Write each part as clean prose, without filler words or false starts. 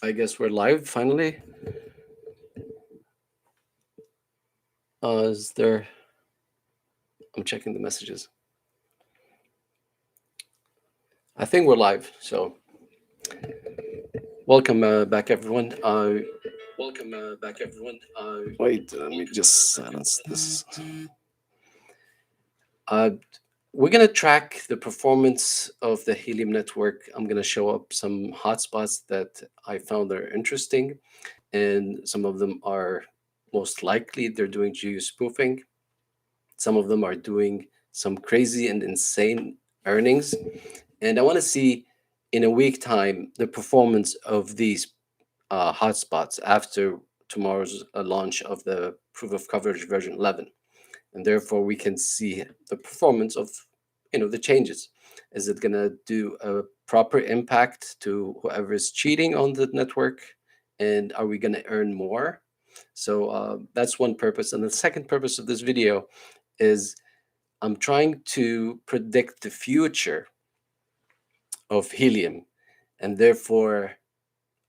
I guess we're live finally. Is there? I'm checking the messages. I think we're live. So welcome back, everyone. Wait, let me just silence this. Uh, we're gonna track the performance of the Helium network. I'm gonna show up some hotspots that I found are interesting, and some of them are most likely they're doing geo spoofing. Some of them are doing some crazy and insane earnings. And I want to see in a week time the performance of these hotspots after tomorrow's launch of the proof of coverage version 11. And therefore we can see the performance of the changes. Is it going to do a proper impact to whoever is cheating on the network? And are we going to earn more? So that's one purpose. And the second purpose of this video is I'm trying to predict the future of helium, and therefore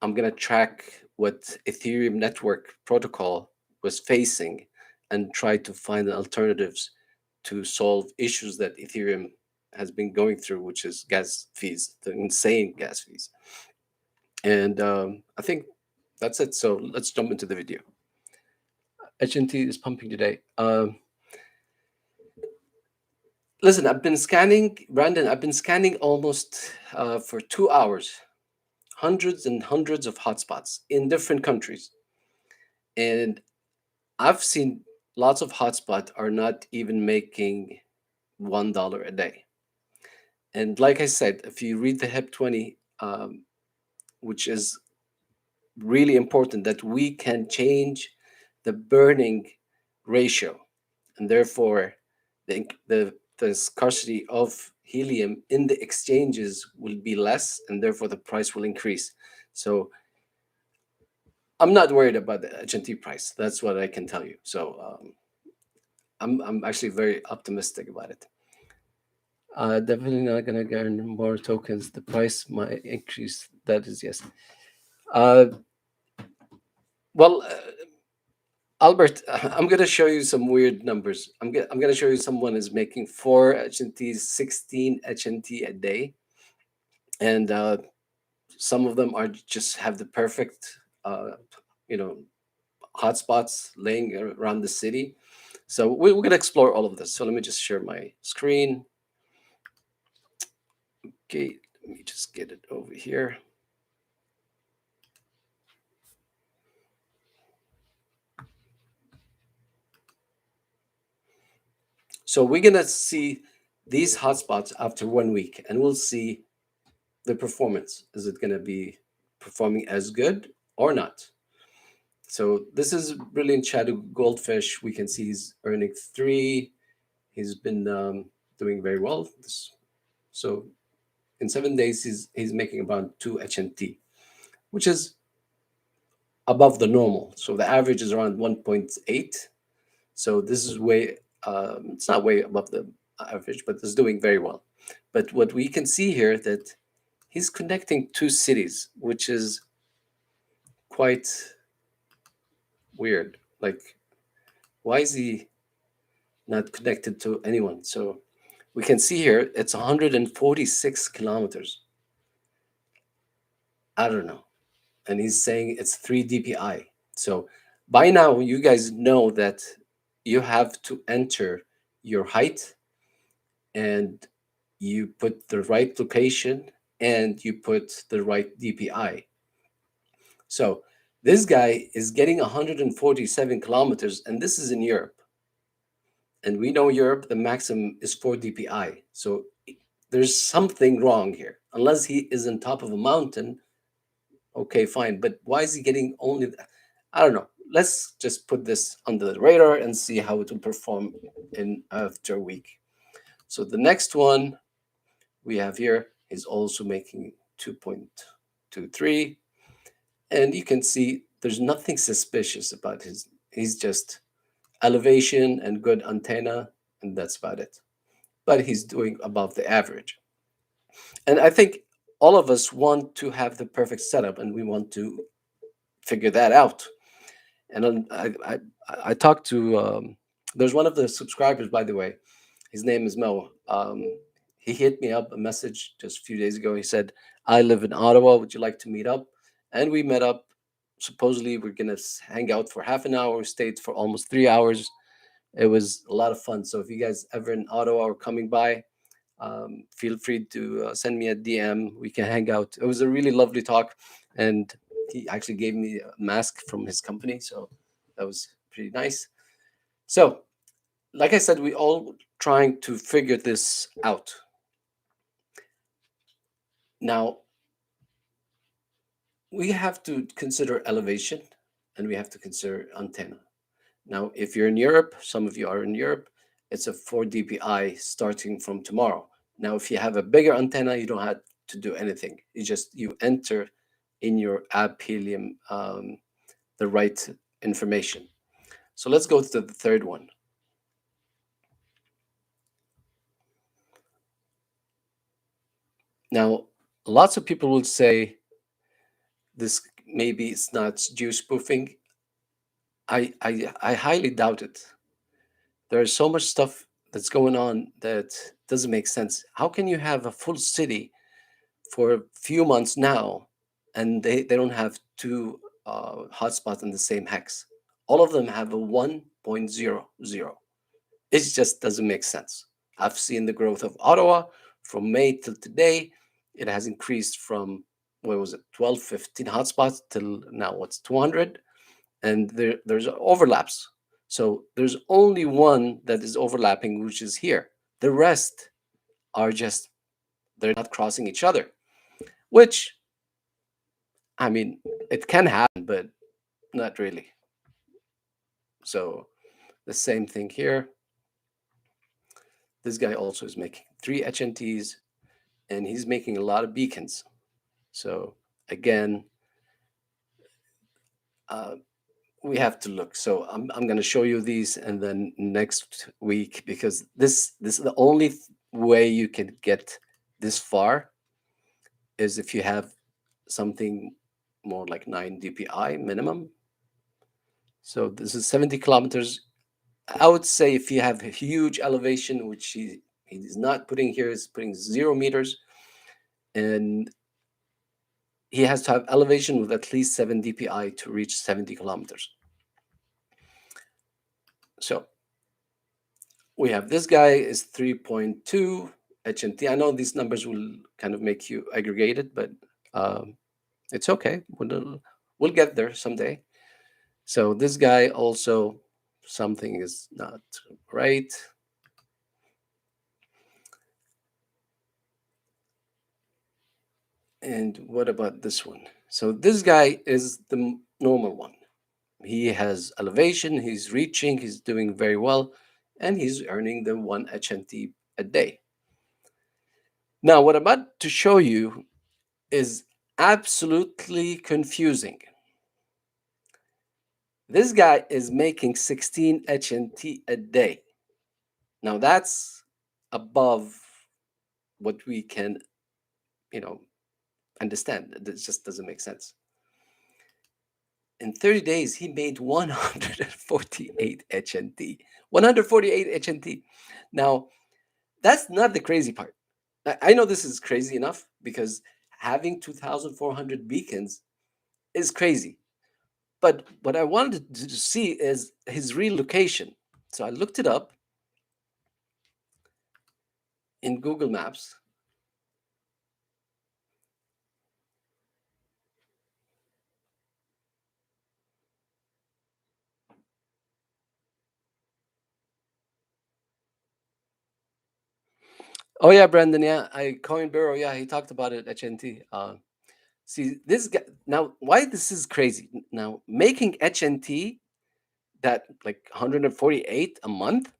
I'm going to track what Ethereum network protocol was facing and try to find alternatives to solve issues that Ethereum has been going through, which is gas fees, the insane gas fees. And I think that's it. So let's jump into the video. HNT is pumping today. Listen, I've been scanning, Brandon, I've been scanning almost for 2 hours, hundreds and hundreds of hotspots in different countries. And I've seen lots of hotspots are not even making $1 a day. And like I said, if you read the HIP 20, which is really important, that we can change the burning ratio, and therefore the scarcity of helium in the exchanges will be less, and therefore the price will increase. So I'm not worried about the HNT price. That's what I can tell you. So I'm actually very optimistic about it. Definitely not gonna earn more tokens. The price might increase. That is yes. Uh, well, Albert, I'm gonna show you some weird numbers. I'm gonna show you someone is making 4 HNTs, 16 HNT a day, and some of them are just have the perfect, you know, hotspots laying around the city. So we're gonna explore all of this. So let me just share my screen. Okay, let me just get it over here. So we're gonna see these hotspots after 1 week, and we'll see the performance. Is it gonna be performing as good or not? So this is brilliant shadow goldfish. We can see he's earning 3. He's been doing very well. So in 7 days, he's making about 2 HNT, which is above the normal. So the average is around 1.8. So this is way, it's not way above the average, but it's doing very well. But what we can see here that he's connecting 2 cities, which is quite weird. Like, why is he not connected to anyone? So we can see here it's 146 kilometers. I don't know. And he's saying it's 3 DPI. So by now, you guys know that you have to enter your height, and you put the right location, and you put the right DPI. So this guy is getting 147 kilometers, and this is in Europe. And we know Europe, the maximum is 4 DPI. So there's something wrong here. Unless he is on top of a mountain, okay, fine. But why is he getting only, I don't know. Let's just put this under the radar and see how it will perform in after a week. So the next one we have here is also making 2.23. And you can see there's nothing suspicious about he's just elevation and good antenna, and that's about it. But he's doing above the average. And I think all of us want to have the perfect setup, and we want to figure that out. And I talked to there's one of the subscribers, by the way. His name is Mo. He hit me up a message just a few days ago. He said, "I live in Ottawa. Would you like to meet up?" And we met up. Supposedly, we're gonna hang out for half an hour. We stayed for almost 3 hours. It was a lot of fun. So if you guys ever in Ottawa or coming by, feel free to send me a DM. We can hang out. It was a really lovely talk, and he actually gave me a mask from his company, so that was pretty nice. So, like I said, we all trying to figure this out. Now, we have to consider elevation, and we have to consider antenna. Now, if you're in Europe, some of you are in Europe, it's a 4 dpi starting from tomorrow. Now, if you have a bigger antenna, you don't have to do anything. You enter in your app Helium the right information. So let's go to the third one. Now, lots of people will say this maybe it's not Jew spoofing. I highly doubt it. There's so much stuff that's going on that doesn't make sense. How can you have a full city for a few months now and they don't have two hotspots in the same hex? All of them have a 1.00. It just doesn't make sense. I've seen the growth of Ottawa from May till today. It has increased from, what was it, 12, 15 hotspots till now what's 200, and there's overlaps. So there's only one that is overlapping, which is here. The rest are just, they're not crossing each other, which, I mean, it can happen, but not really. So the same thing here. This guy also is making 3 HNTs, and he's making a lot of beacons. So again, uh, we have to look. So I'm going to show you these, and then next week, because this is the only way you can get this far is if you have something more like 9 dpi minimum. So this is 70 kilometers. I would say if you have a huge elevation, which he's not putting here, is putting 0 meters, and he has to have elevation with at least 7 dpi to reach 70 kilometers. So we have this guy is 3.2 HNT. I know these numbers will kind of make you aggregated, but it's okay. We'll get there someday. So this guy also, something is not right. And what about this one? So this guy is the normal one. He has elevation, he's reaching, he's doing very well, and he's earning the 1 HNT a day. Now, what I'm about to show you is absolutely confusing. This guy is making 16 HNT a day. Now, that's above what we can, you know, understand. It just doesn't make sense. In 30 days, he made 148 HNT. 148 HNT. Now, that's not the crazy part. I know this is crazy enough because having 2,400 beacons is crazy. But what I wanted to see is his real location. So I looked it up in Google Maps. Oh yeah, Brandon. Yeah, I Coin Bureau. Yeah, he talked about it at HNT. See this guy now. Why this is crazy now? Making HNT that like 148 a month.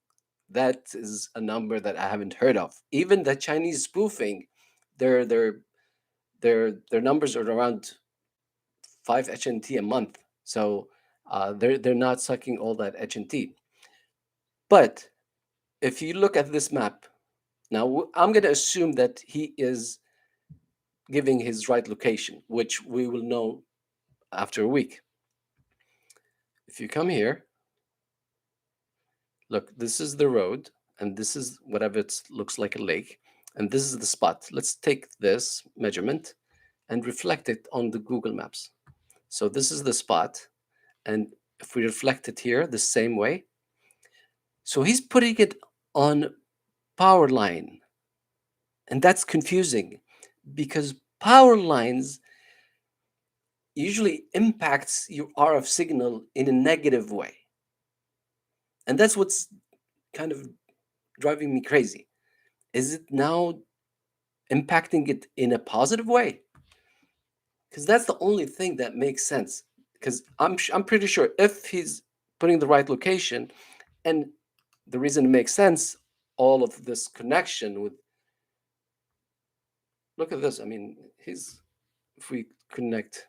That is a number that I haven't heard of. Even the Chinese spoofing, their their their numbers are around 5 HNT a month. So they're not sucking all that HNT. But if you look at this map, now I'm going to assume that he is giving his right location, which we will know after a week. If you come here, look, this is the road, and this is whatever it looks like a lake, and this is the spot. Let's take this measurement and reflect it on the Google Maps. So this is the spot, and if we reflect it here the same way, so he's putting it on power line, and that's confusing because power lines usually impacts your RF signal in a negative way, and that's what's kind of driving me crazy. Is it now impacting it in a positive way? Because that's the only thing that makes sense. Because I'm pretty sure if he's putting the right location, and the reason it makes sense, all of this connection with, look at this. I mean, he's, if we connect,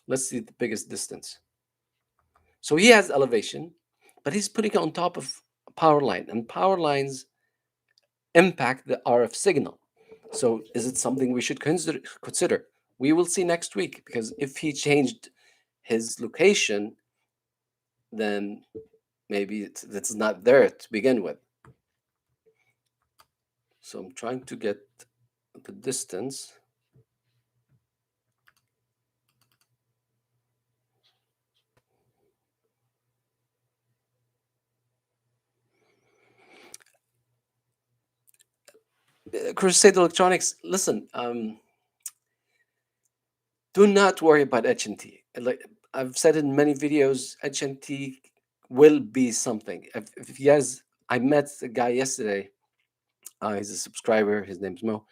let's see the biggest distance. So he has elevation, but he's putting it on top of a power line, and power lines impact the RF signal. So is it something we should consider? We will see next week, because if he changed his location, then maybe it's not there to begin with. So I'm trying to get the distance. Crusade Electronics, listen, do not worry about HNT. Like I've said in many videos, HNT will be something. If you guys, I met a guy yesterday. He's a subscriber. His name's Mo.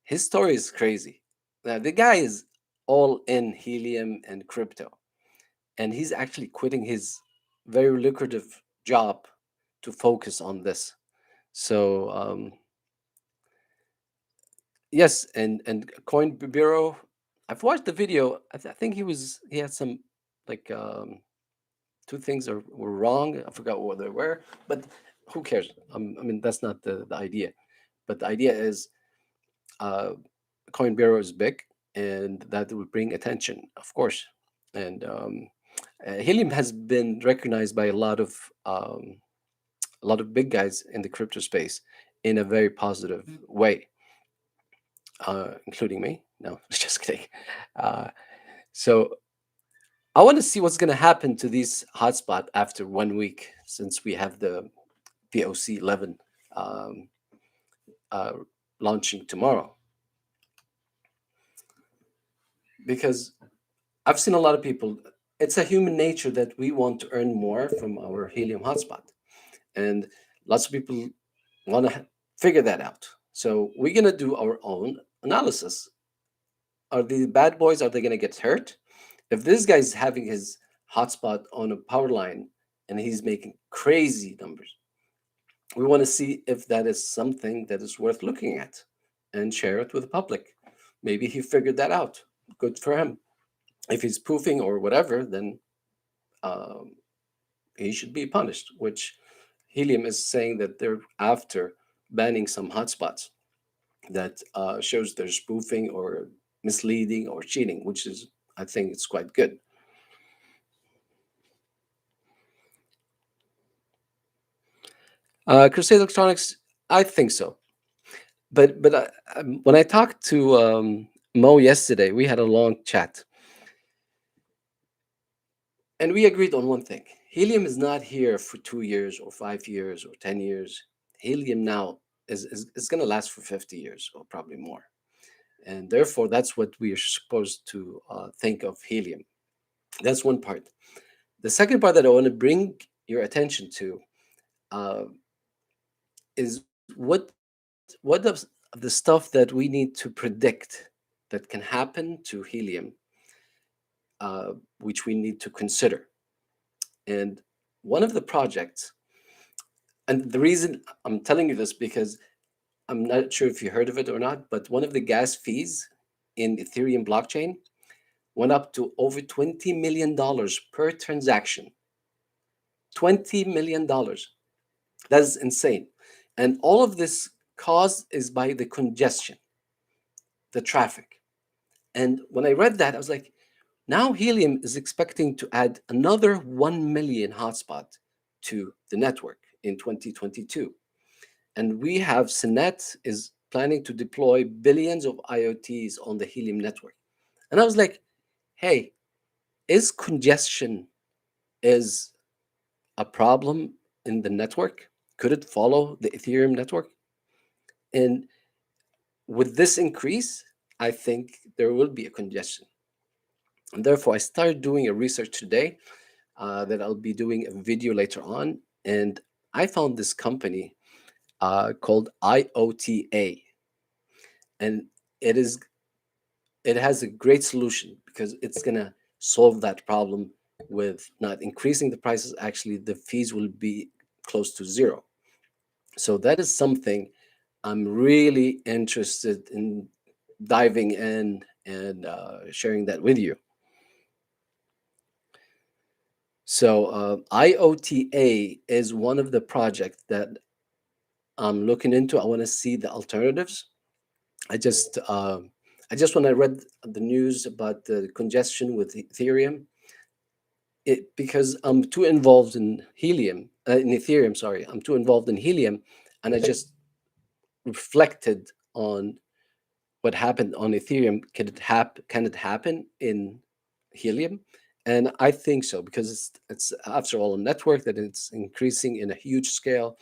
His story is crazy. Now, the guy is all in helium and crypto, and he's actually quitting his very lucrative job to focus on this. So yes, and Coin Bureau. I've watched the video. I think he had some like two things were wrong. I forgot what they were, but who cares? I mean, that's not the idea. But the idea is, uh, Coin Bureau is big, and that will bring attention, of course. And Helium has been recognized by a lot of big guys in the crypto space in a very positive way, including me. No, just kidding. Uh, so I want to see what's going to happen to these hotspot after 1 week, since we have the POC 11 um, uh, launching tomorrow. Because I've seen a lot of people. It's a human nature that we want to earn more from our helium hotspot, and lots of people want to figure that out. So we're gonna do our own analysis. Are the bad boys? Are they gonna get hurt? If this guy's having his hotspot on a power line and he's making crazy numbers, we want to see if that is something that is worth looking at and share it with the public. Maybe he figured that out. Good for him. If he's poofing or whatever, then um, he should be punished, which Helium is saying that they're after banning some hotspots that shows they're spoofing or misleading or cheating, which is, I think it's quite good. Crusade Electronics, I think so. But when I talked to Mo yesterday, we had a long chat, and we agreed on one thing. Helium is not here for 2 years or 5 years or 10 years. Helium now is going to last for 50 years or probably more. And therefore, that's what we are supposed to think of helium. That's one part. The second part that I want to bring your attention to uh, is what the stuff that we need to predict that can happen to helium, which we need to consider. And one of the projects, and the reason I'm telling you this because I'm not sure if you heard of it or not, but one of the gas fees in Ethereum blockchain went up to over $20 million per transaction. $20 million. That is insane. And all of this cause is by the congestion. the traffic. And when I read that, I was like, now Helium is expecting to add another 1 million hotspot to the network in 2022. And we have Sinet is planning to deploy billions of IoTs on the Helium network. And I was like, hey, is congestion is a problem in the network? Could it follow the Ethereum network? And with this increase, I think there will be a congestion. And therefore, I started doing a research today that I'll be doing a video later on. And I found this company called IOTA, and it is it has a great solution because it's gonna solve that problem with not increasing the prices. Actually, the fees will be close to zero. So that is something I'm really interested in diving in and sharing that with you. So IOTA is one of the projects that I'm looking into. I want to see the alternatives. I just when I read the news about the congestion with Ethereum, it because I'm too involved in Ethereum. Sorry, I'm too involved in Helium, and I just reflected on what happened on Ethereum. Can it happen in Helium? And I think so because it's after all a network that it's increasing in a huge scale,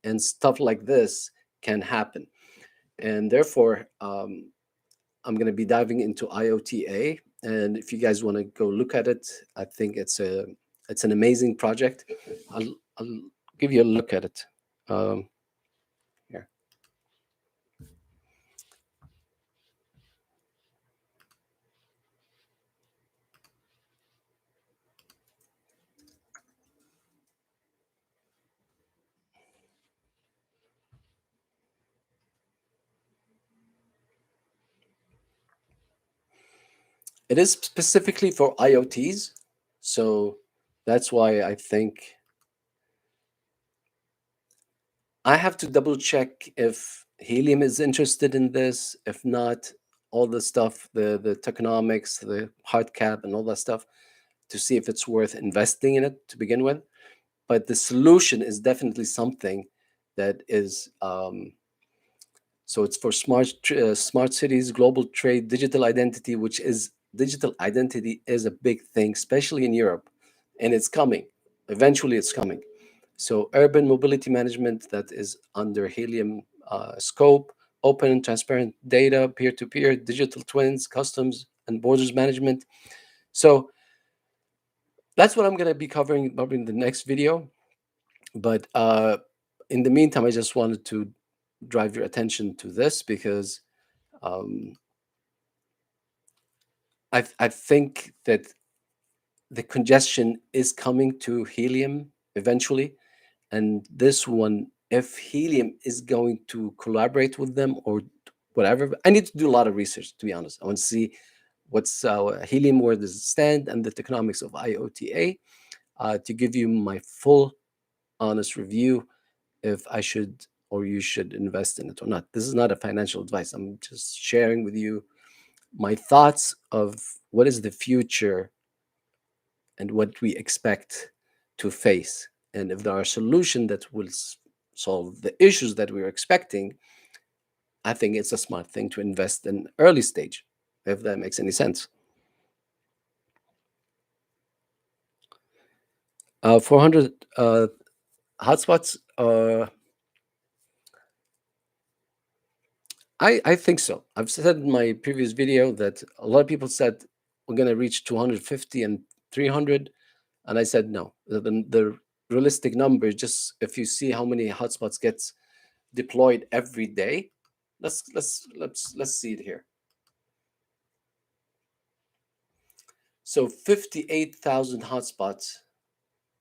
and stuff like this can happen. And therefore, I'm going to be diving into IOTA. And if you guys want to go look at it, I think it's an amazing project. I'll give you a look at it. Um, Here. It is specifically for IoTs, so that's why I think I have to double check if Helium is interested in this. If not, all the stuff, the tokenomics, the hard cap, and all that stuff, to see if it's worth investing in it to begin with. But the solution is definitely something that is so it's for smart cities, global trade, digital identity, which is digital identity is a big thing, especially in Europe, and it's coming. Eventually, it's coming. So urban mobility management that is under Helium scope, open and transparent data, peer-to-peer, digital twins, customs and borders management. So that's what I'm going to be covering probably in the next video. But in the meantime, I just wanted to drive your attention to this because um, I think that the congestion is coming to Helium eventually, and this one, if Helium is going to collaborate with them or whatever, I need to do a lot of research to be honest. I want to see what's Helium, where does it stand, and the economics of IOTA to give you my full honest review if I should or you should invest in it or not. This is not a financial advice. I'm just sharing with you my thoughts of what is the future and what we expect to face. And if there are solutions that will solve the issues that we're expecting, I think it's a smart thing to invest in early stage, if that makes any sense. 400 hotspots. I think so. I've said in my previous video that a lot of people said we're going to reach 250 and 300, and I said no. The realistic number is just if you see how many hotspots gets deployed every day. Let's see it here. So 58,000 hotspots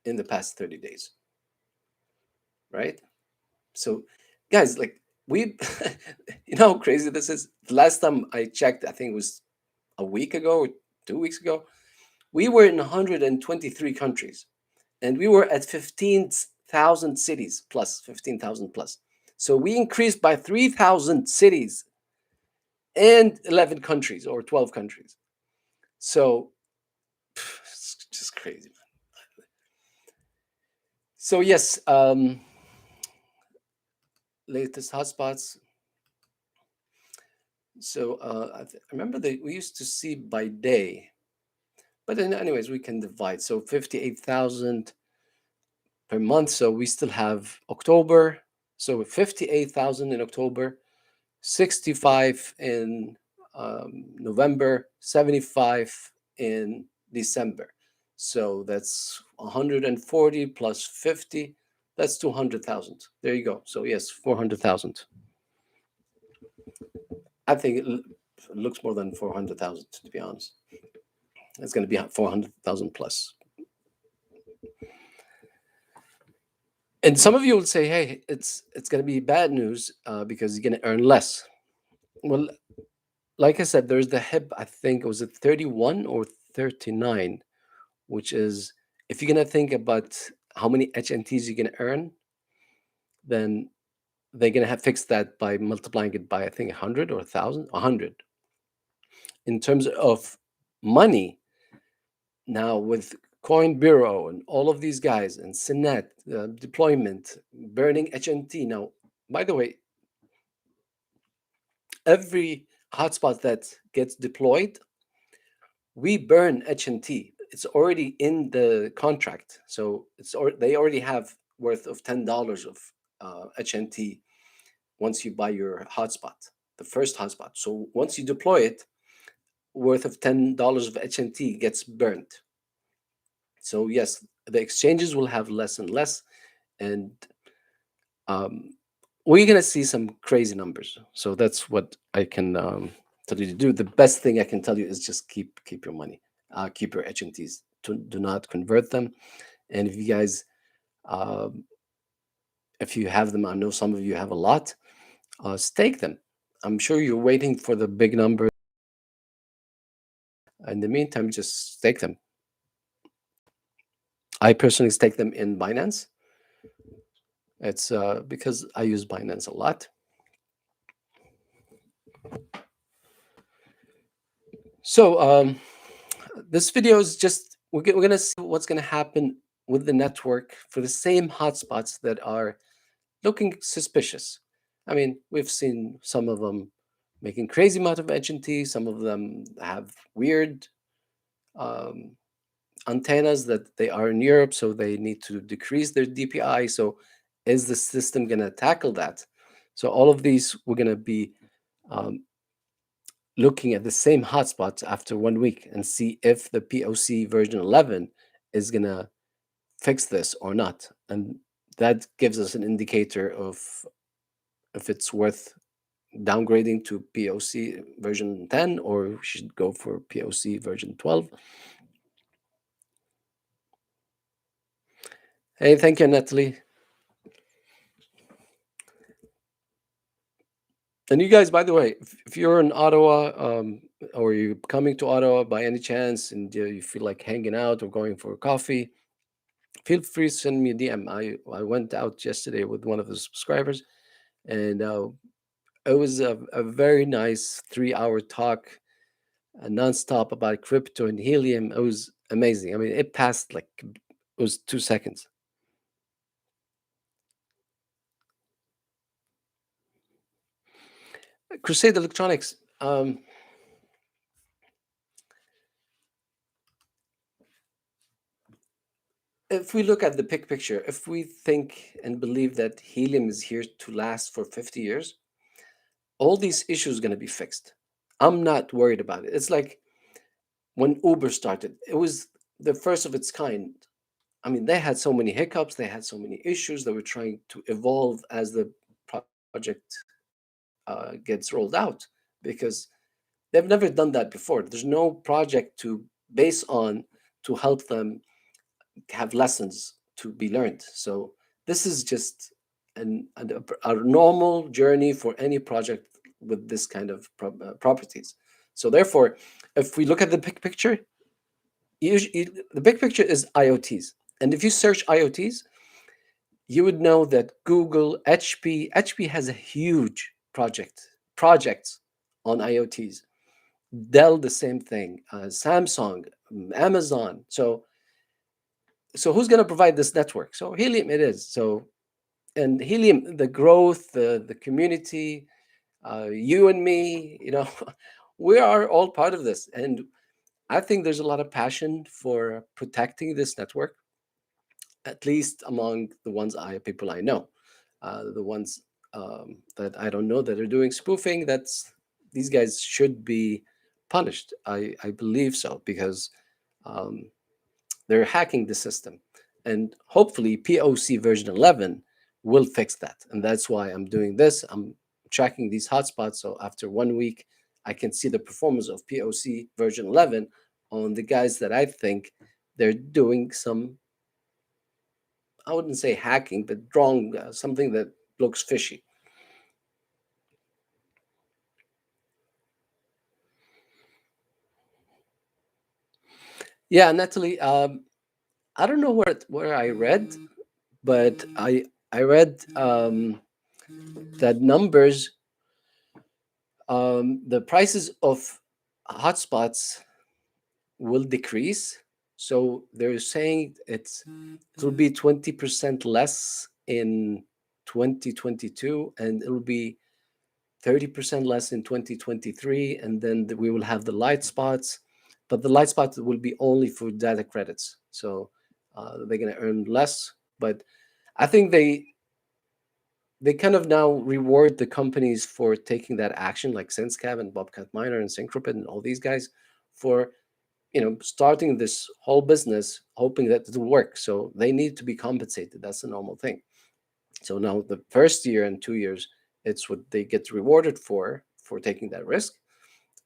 in the past 30 days, right? So guys, like we you know how crazy this is? The last time I checked, I think it was a week ago or 2 weeks ago, we were in 123 countries and we were at 15,000 cities plus 15,000 plus. So we increased by 3,000 cities and 11 countries or 12 countries. So it's just crazy, man. So yes, latest hotspots. So I remember that we used to see by day, but then anyways, we can divide. So 58,000 per month. So we still have October. So 58,000 in October, 65 in November, 75 in December. So that's 140 plus 50. That's 200,000. There you go. So yes, 400,000. I think it looks more than 400,000, to be honest. It's going to be 400,000 plus. And some of you will say, "Hey, it's going to be bad news because you're going to earn less." Well, like I said, there's the HIB. I think it was at 31 or 39, which is if you're going to think about how many HNTs you're going to earn, then they're going to have fixed that by multiplying it by I think 100 or 1,000, 100. In terms of money, now with Coin Bureau and all of these guys and Sinet deployment, burning HNT. Now, by the way, every hotspot that gets deployed, we burn HNT. It's already in the contract, so they already have worth of $10 of HNT once you buy your hotspot, the first hotspot. So once you deploy it, worth of $10 of HNT gets burnt. So yes, the exchanges will have less and less, and um, we're gonna see some crazy numbers. So that's what I can tell you to do. The best thing I can tell you is just keep your money, keep your HNTs. Do not convert them. And if you guys, um, if you have them, I know some of you have a lot. Stake them. I'm sure you're waiting for the big number. In the meantime, just stake them. I personally stake them in Binance. It's because I use Binance a lot. So this video is just we're gonna see what's gonna happen with the network for the same hotspots that are looking suspicious. I mean, we've seen some of them making crazy amount of HNT. Some of them have weird um, antennas that they are in Europe, so they need to decrease their DPI. So, is the system gonna tackle that? So all of these we're gonna be um, looking at the same hotspots after 1 week and see if the POC version 11 is going to fix this or not. And that gives us an indicator of if it's worth downgrading to POC version 10 or we should go for POC version 12. Hey, thank you, Natalie. And you guys, by the way, if you're in Ottawa or you're coming to Ottawa by any chance and you feel like hanging out or going for coffee, feel free to send me a DM. I went out yesterday with one of the subscribers, and it was a very nice 3 hour talk, nonstop about crypto and helium. It was amazing. I mean, it passed like it was 2 seconds. Crusade Electronics. If we look at the big picture, if we think and believe that helium is here to last for 50 years, all these issues are going to be fixed. I'm not worried about it. It's like when Uber started, it was the first of its kind. I mean, they had so many hiccups, they had so many issues. They were trying to evolve as the project gets rolled out because they've never done that before. There's no project to base on to help them have lessons to be learned. So this is just a normal journey for any project with this kind of properties. So therefore, if we look at the big picture, the big picture is IoTs. And if you search IoTs, you would know that Google, HP has a huge projects on IoTs. Dell, the same thing. Samsung, Amazon. So who's going to provide this network? So Helium it is. So, and Helium, the growth, the community, you and me, we are all part of this. And I think there's a lot of passion for protecting this network, at least among the ones people I know. The ones that I don't know that are doing spoofing, these guys should be punished. I believe so, because um, they're hacking the system, and hopefully POC version 11 will fix that. And that's why I'm doing this. I'm tracking these hotspots, so after 1 week, I can see the performance of POC version 11 on the guys that I think they're doing some, I wouldn't say hacking, but wrong, something that looks fishy. Yeah, Natalie. I don't know where I read, but I read that numbers, the prices of hotspots will decrease. So they're saying it will be 20% less in 2022, and it'll be 30% less in 2023, and then we will have the light spots, but the light spots will be only for data credits. So they're going to earn less, but I think they kind of now reward the companies for taking that action, like SenseCab and Bobcat Miner and Syncropid and all these guys, for starting this whole business, hoping that it will work. So they need to be compensated. That's a normal thing. So now the first year and 2 years, it's what they get rewarded for taking that risk.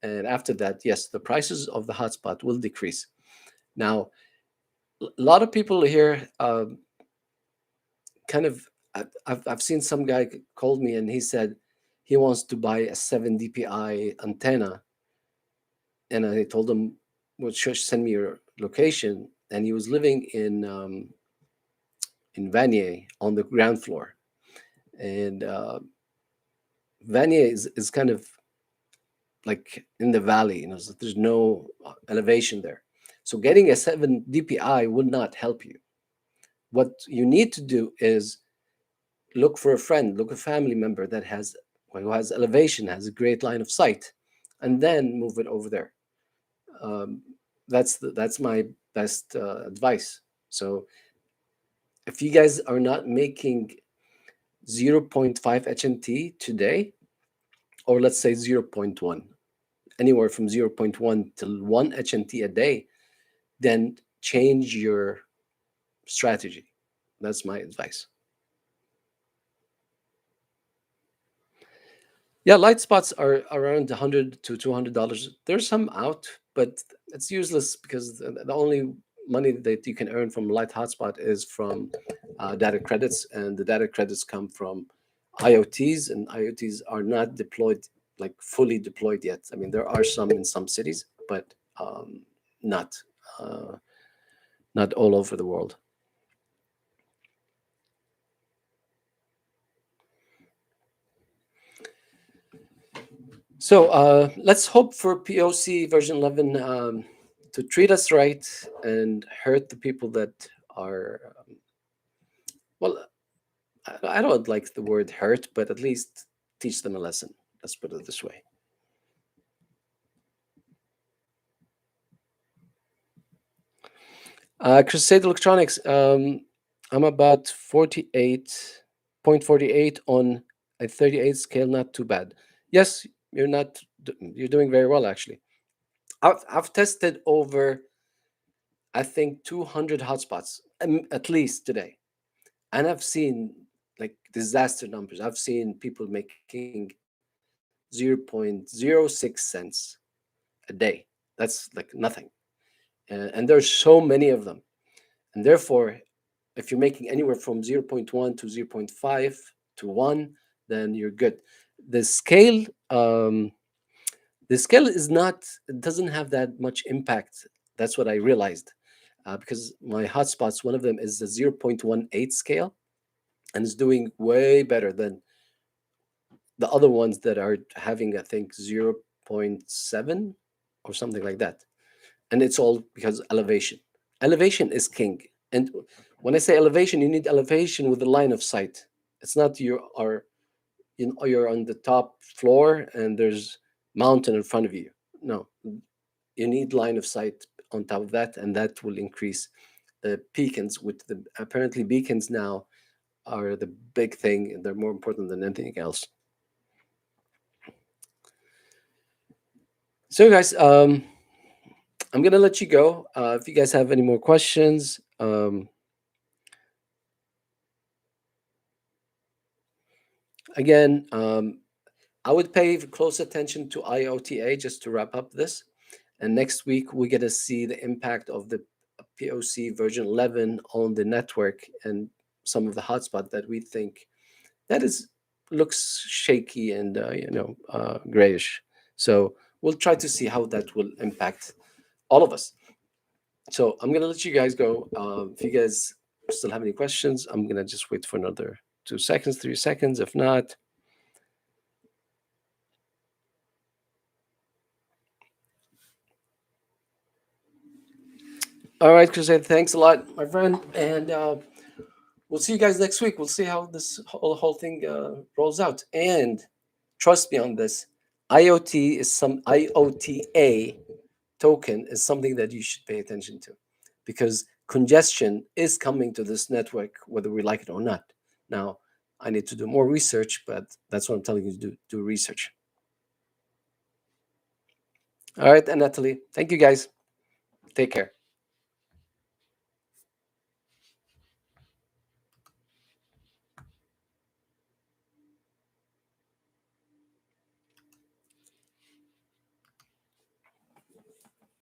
And after that, yes, the prices of the hotspot will decrease. Now, a lot of people here kind of, I've seen some guy called me and he said he wants to buy a 7 DPI antenna. And I told him, well, sure, send me your location. And he was living in Vanier on the ground floor. And Vanier is kind of like in the valley, so there's no elevation there. So getting a 7 DPI would not help you. What you need to do is look for a friend, look a family member that has who has elevation, has a great line of sight, and then move it over there. Um, that's my best advice. So if you guys are not making zero point 0.5 HNT today, or let's say zero point 0.1, anywhere from zero point 0.1 to 1 HNT a day, then change your strategy. That's my advice. Yeah, light spots are around $100 to $200. There's some out, but it's useless because the only money that you can earn from light hotspot is from data credits, and the data credits come from IoTs, and IoTs are not deployed, like fully deployed yet. I mean, there are some in some cities, but not uh, not all over the world. So let's hope for POC version 11 to treat us right and hurt the people that are, well, I don't like the word hurt, but at least teach them a lesson. Let's put it this way. Crusade Electronics, I'm about 48.48 on a 38 scale, not too bad. Yes, you're doing very well, actually. I've tested over, I think, 200 hotspots at least today, and I've seen like disaster numbers. I've seen people making 0.06 cents a day. That's like nothing, and there's so many of them, and therefore, if you're making anywhere from zero point 0.1 to zero point 0.5 to 1, then you're good. The scale, um, the scale is not, it doesn't have that much impact. That's what I realized, because my hotspots, one of them is the 0.18 scale, and it's doing way better than the other ones that are having, I think, 0. 0.7 or something like that. And it's all because elevation. Elevation is king. And when I say elevation, you need elevation with the line of sight. It's not you are, you're on the top floor and there's mountain in front of you. No, you need line of sight on top of that, and that will increase the beacons. With the apparently beacons now are the big thing, and they're more important than anything else. So, guys, I'm gonna let you go. If you guys have any more questions, again, I would pay close attention to IOTA just to wrap up this. And next week, we're going to see the impact of the POC version 11 on the network and some of the hotspot that we think that is looks shaky and grayish. So we'll try to see how that will impact all of us. So I'm gonna let you guys go. If you guys still have any questions, I'm gonna just wait for another 2 seconds, 3 seconds. If not, all right, Crusade. Thanks a lot, my friend, and we'll see you guys next week. We'll see how this whole thing rolls out. And trust me on this. IOTA token is something that you should pay attention to, because congestion is coming to this network whether we like it or not. Now, I need to do more research, but that's what I'm telling you to do research. All right, and Natalie, thank you guys. Take care.